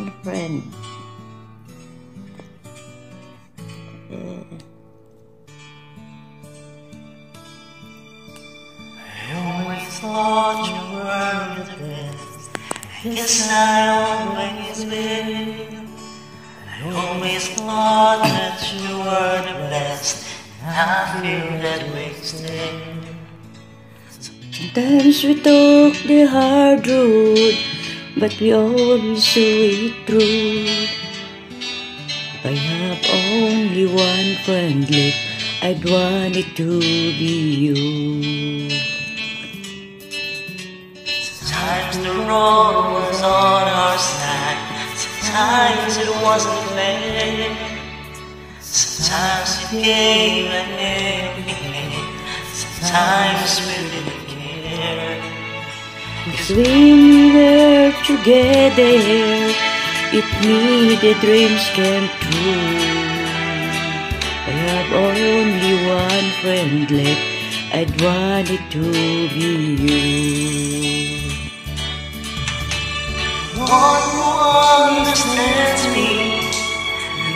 one friend. I always thought you were the best. I guess I always will. I always thought that you were the best. I feel that way still. Sometimes we took the hard road, but we always saw it through. If I have only one friend left, I'd want it to be you. Sometimes the road was on our side, sometimes it wasn't fair. Sometimes it gave and everything, sometimes we didn't care. Cause when we were together, it made the dreams come true. I have only one friend left, I'd want it to be you. One who understands me,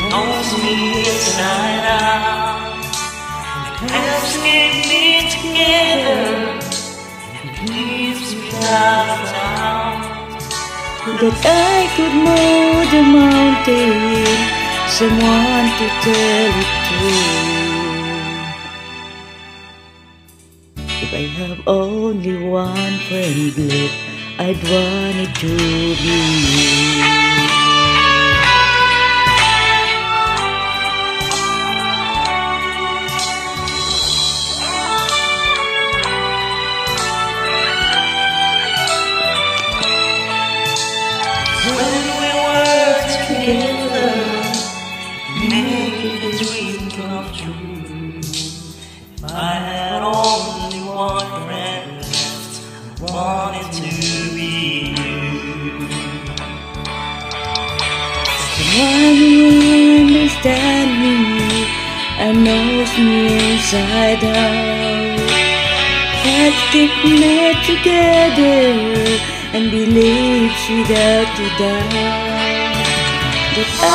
knows me inside out, helps keep me together, leaves me out of town. That I could move the mountain, someone to tell it to. If I have only one friend left, I'd want it to be you. When we were together, making a dream come true. If I had only one friend left, I wanted to be you. Someone who understands me and knows me inside out, that keep me together and believes without a doubt that I